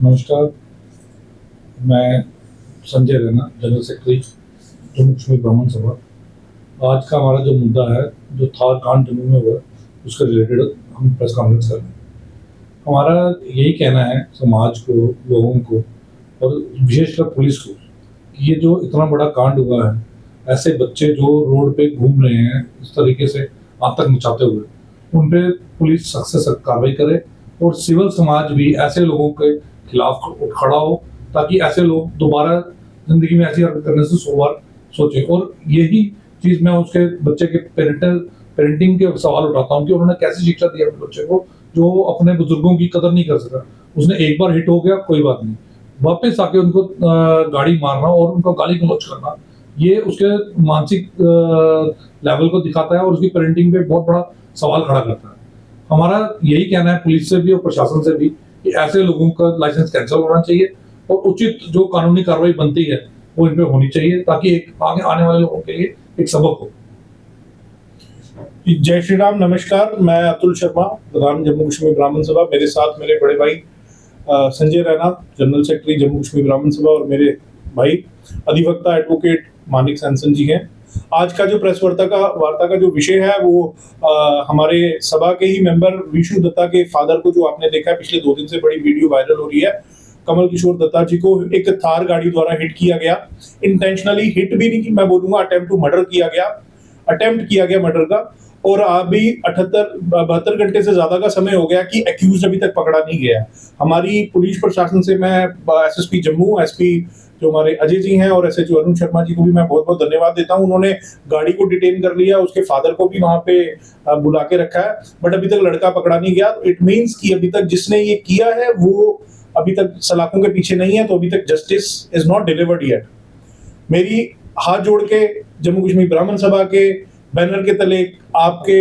नमस्कार, मैं Sanjay Raina, general secretary Jammu Kashmir ब्राह्मण सभा। आज का हमारा जो मुद्दा है, जो थार कांड जम्मू में हुआ, उसके रिलेटेड हम प्रेस कॉन्फ्रेंस कर रहे हैं। हमारा यही कहना है समाज को, लोगों को और विशेषकर पुलिस को कि ये जो इतना बड़ा कांड हुआ है, ऐसे बच्चे जो रोड पे घूम रहे हैं इस तरीके से आतंक मचाते हुए, उन पे पुलिस सख्त से सख्त कार्रवाई करे और सिविल समाज भी ऐसे लोगों के खिलाफ खड़ा हो, ताकि ऐसे लोग दोबारा जिंदगी में ऐसी हरकत करने से 100 बार सोचे। और यही चीज मैं उसके बच्चे के पेरेंटिंग के सवाल उठाता हूँ कि उन्होंने कैसी शिक्षा दी अपने बच्चे को, जो अपने बुजुर्गों की कदर नहीं कर सका। उसने एक बार हिट हो गया, कोई बात नहीं, वापस आके उनको गाड़ी मारना और उनको गाली गलौज करना, ये उसके मानसिक लेवल को दिखाता है और उसकी पेरेंटिंग पे बहुत बड़ा सवाल खड़ा करता है। हमारा यही कहना है पुलिस से भी और प्रशासन से भी कि ऐसे लोगों का लाइसेंस कैंसिल होना चाहिए और उचित जो कानूनी कार्रवाई बनती है वो इन पे होनी चाहिए, ताकि एक आगे आने वाले लोगों के लिए एक सबक हो। जय श्री राम। नमस्कार, मैं अतुल शर्मा, प्रधान जम्मू कश्मीर ब्राह्मण सभा। मेरे साथ मेरे बड़े भाई संजय रैना, जनरल सेक्रेटरी जम्मू कश्मीर ब्राह्मण सभा, और मेरे भाई अधिवक्ता एडवोकेट मानिक सैनसन जी हैं। आज का जो प्रेस वार्ता का जो विषय है वो हमारे सभा के ही मेंबर विष्णु दत्ता के फादर को, जो आपने देखा है पिछले 2 दिन से बड़ी वीडियो वायरल हो रही है, कमल किशोर दत्ता जी को एक थार गाड़ी द्वारा हिट किया गया। इंटेंशनली हिट भी नहीं, मैं बोलूंगा अटेम्प्ट टू मर्डर किया गया, अटेम्प्ट किया गया मर्डर का। और अभी 72 घंटे से ज्यादा का समय हो गया कि एक्यूज अभी तक पकड़ा नहीं गया। हमारी पुलिस प्रशासन से मैं एसएसपी जम्मू, एसपी जो हमारे अजय जी हैं और एसएचओ अरुण शर्मा जी को भी मैं बहुत बहुत धन्यवाद देता हूं। उन्होंने गाड़ी को डिटेन कर लिया, उसके फादर को भी वहां पे बुला के रखा है, बट अभी तक लड़का पकड़ा नहीं गया। तो इट मीन्स कि अभी तक जिसने ये किया है वो अभी तक सलाखों के पीछे नहीं है, तो अभी तक justice is not delivered yet. मेरी हाथ जोड़ के जम्मू कश्मीर ब्राह्मण सभा के बैनर के तले आपके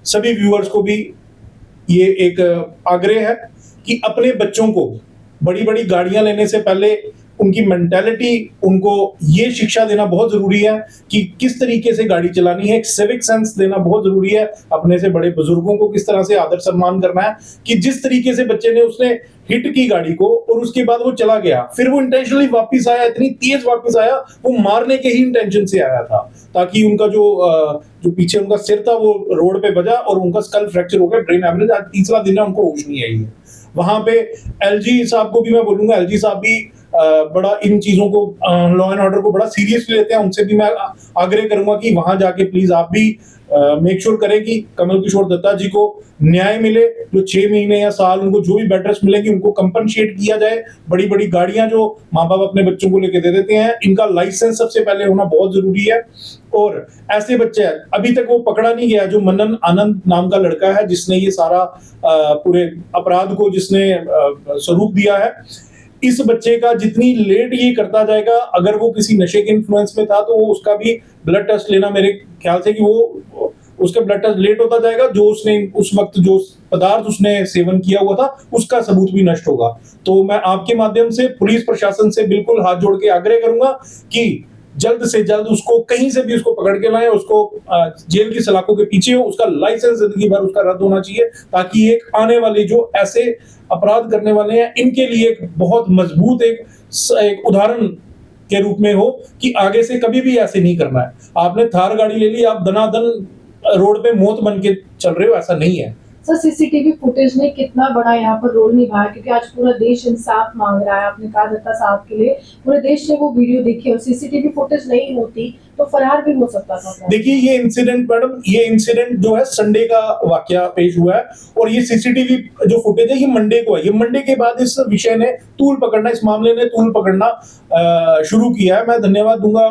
सभी व्यूअर्स को भी ये एक आग्रह है कि अपने बच्चों को बड़ी बड़ी गाड़ियां लेने से पहले उनकी मेंटालिटी, उनको ये शिक्षा देना बहुत जरूरी है कि किस तरीके से गाड़ी चलानी है। एक सिविक सेंस देना बहुत जरूरी है। अपने से बड़े बुजुर्गों को किस तरह से आदर सम्मान करना है, कि जिस तरीके से बच्चे ने उसने हिट की गाड़ी को और उसके बाद वो चला गया, फिर वो इंटेंशनली वापस आया, इतनी तेज वापस आया, वो मारने के ही इंटेंशन से आया था, ताकि उनका जो पीछे उनका सिर था वो रोड पे बजा और उनका स्कल फ्रैक्चर हो गया, ब्रेन हेमरेज। आज तीसरा दिन है, उनको होश नहीं आई है। वहां पे एलजी साहब को भी मैं बोलूंगा, एलजी साहब भी बड़ा इन चीजों को, लॉ एंड ऑर्डर को बड़ा सीरियसली लेते हैं। उनसे भी मैं आग्रह करूंगा कि वहां जाके प्लीज आप भी मेक श्योर करें कि कमल किशोर दत्ता जी को न्याय मिले। जो 6 महीने या साल उनको जो भी बेड रेस्ट मिलेगी उनको कंपनसेट किया जाए। बड़ी बड़ी गाड़ियां जो माँ बाप अपने बच्चों को लेके दे देते हैं, इनका लाइसेंस सबसे पहले होना बहुत जरूरी है। और ऐसे बच्चे, अभी तक वो पकड़ा नहीं गया जो मनन आनंद नाम का लड़का है, जिसने ये सारा पूरे अपराध को जिसने स्वरूप दिया है। इस बच्चे का जितनी लेट ये करता जाएगा, अगर वो किसी नशे के इन्फ्लुएंस में था तो वो उसका भी ब्लड टेस्ट लेना, मेरे ख्याल से कि वो उसका ब्लड टेस्ट लेट होता जाएगा। जो उसने उस वक्त जो पदार्थ उसने सेवन किया हुआ था उसका सबूत भी नष्ट होगा। तो मैं आपके माध्यम से पुलिस प्रशासन से बिल्कुल हाथ जोड़ के आग्रह करूंगा कि जल्द से जल्द उसको कहीं से भी उसको पकड़ के लाएं, उसको जेल की सलाखों के पीछे हो, उसका लाइसेंस जिंदगी भर उसका रद्द होना चाहिए, ताकि एक आने वाले जो ऐसे अपराध करने वाले हैं इनके लिए एक बहुत मजबूत एक उदाहरण के रूप में हो कि आगे से कभी भी ऐसे नहीं करना है। आपने थार गाड़ी ले ली, आप दनादन रोड पे मौत बन के चल रहे हो, ऐसा नहीं है। सर, सीसीटीवी फुटेज ने कितना बड़ा यहाँ पर रोल निभाया, क्योंकि आज पूरा देश इंसाफ मांग रहा है। आपने कहा दत्ता साहब के लिए पूरे देश ने वो वीडियो देखी, और सीसीटीवी फुटेज नहीं होती तो फरार भी हो सकता था। देखिए ये इंसिडेंट मैडम, ये इंसिडेंट जो है संडे का वाकया पेश हुआ है, और ये सीसीटीवी जो फुटेज है ये मंडे को है। ये मंडे के बाद इस विषय ने तूल पकड़ना, इस मामले ने तूल पकड़ना शुरू किया है। मैं धन्यवाद दूंगा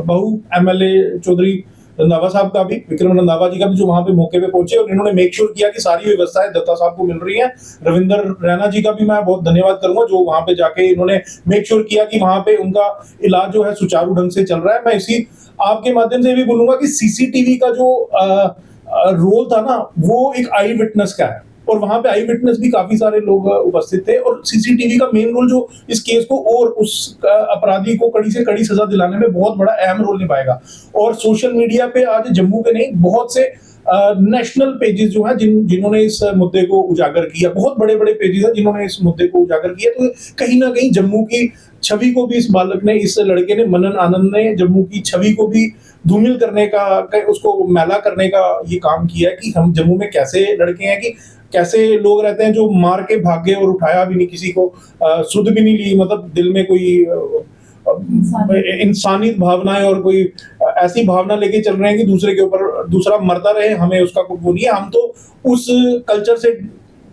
बहु एमएलए चौधरी रंधावा साहब का भी, विक्रम रंधावा जी का भी, जो वहां पे मौके पे पहुंचे और इन्होंने मेक श्योर किया कि सारी व्यवस्थाएं दत्ता साहब को मिल रही हैं। रविंदर रैना जी का भी मैं बहुत धन्यवाद करूंगा, जो वहां पे जाके इन्होंने मेक श्योर किया कि वहां पे उनका इलाज जो है सुचारू ढंग से चल रहा है। मैं इसी आपके माध्यम से भी बोलूंगा कि सीसीटीवी का जो रोल था ना, वो एक आई विटनेस का है, और वहां पे आई विटनेस भी काफी सारे लोग उपस्थित थे। और सीसीटीवी का मेन रोल जो इस केस को और उस अपराधी को कड़ी से कड़ी सजा दिलाने में बहुत बड़ा अहम रोल निभाएगा। और सोशल मीडिया पे आज जम्मू के नहीं, बहुत से नेशनल पेजेस जो हैं जिन्होंने इस मुद्दे को उजागर किया, बहुत बड़े बड़े पेजेस हैं जिन्होंने इस मुद्दे को उजागर किया। तो कहीं ना कहीं जम्मू की छवि को भी इस बालक ने, इस लड़के ने, मनन आनंद ने जम्मू की छवि को भी धूमिल करने का, उसको मैला करने का ये काम किया है कि हम जम्मू में कैसे लड़के हैं, कि कैसे लोग रहते हैं जो मार के भाग गए और उठाया भी नहीं किसी को, सुध भी नहीं ली, मतलब दिल में कोई इंसानियत भावनाएं और कोई ऐसी भावना लेके चल रहे हैं कि दूसरे के ऊपर दूसरा मरता रहे, हमें उसका कोई वो नहीं है। हम तो उस कल्चर से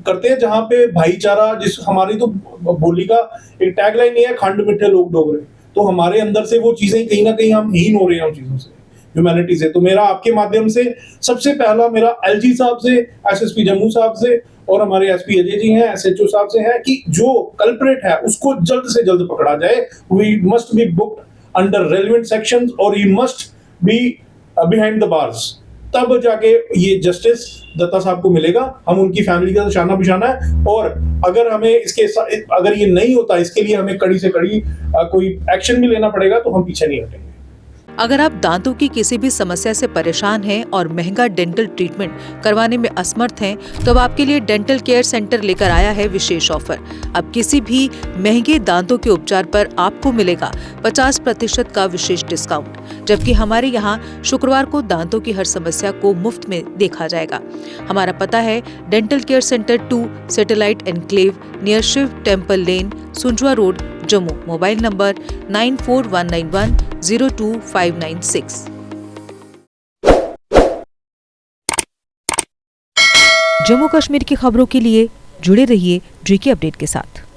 करते हैं जहाँ पे भाईचारा, जिस हमारी तो बोली का एक टैगलाइन ही है, खंड मिठे लोग डोगरे। तो हमारे अंदर से वो चीजें कहीं ना कहीं हम हीन हो रहे हैं उन चीजों से, ह्यूमैनिटी से। तो मेरा आपके माध्यम से सबसे पहला मेरा एलजी साहब से, एसएसपी जम्मू साहब से और हमारे एसपी अजय जी हैं, एसएचओ साहब से है कि जो कल्प्रेट है उसको जल्द से जल्द पकड़ा जाए। We must be booked under relevant sections और he must be behind the bars. तब जाके ये जस्टिस दत्ता साहब को मिलेगा। हम उनकी फैमिली का शाना बिशाना है, और अगर हमें अगर ये नहीं होता, इसके लिए हमें कड़ी से कड़ी कोई एक्शन भी लेना पड़ेगा, तो हम पीछे नहीं हटेंगे। अगर आप दांतों की किसी भी समस्या से परेशान हैं और महंगा डेंटल ट्रीटमेंट करवाने में असमर्थ हैं, तो अब आपके लिए डेंटल केयर सेंटर लेकर आया है विशेष ऑफर। अब किसी भी महंगे दांतों के उपचार पर आपको मिलेगा 50% का विशेष डिस्काउंट, जबकि हमारे यहाँ शुक्रवार को दांतों की हर समस्या को मुफ्त में देखा जाएगा। हमारा पता है dental care centre 2, satellite enclave, near Shiv temple lane, Sunjwan road, Jammu. Mobile number 9419102596। Jammu Kashmir की खबरों के लिए जुड़े रहिए GK अपडेट के साथ।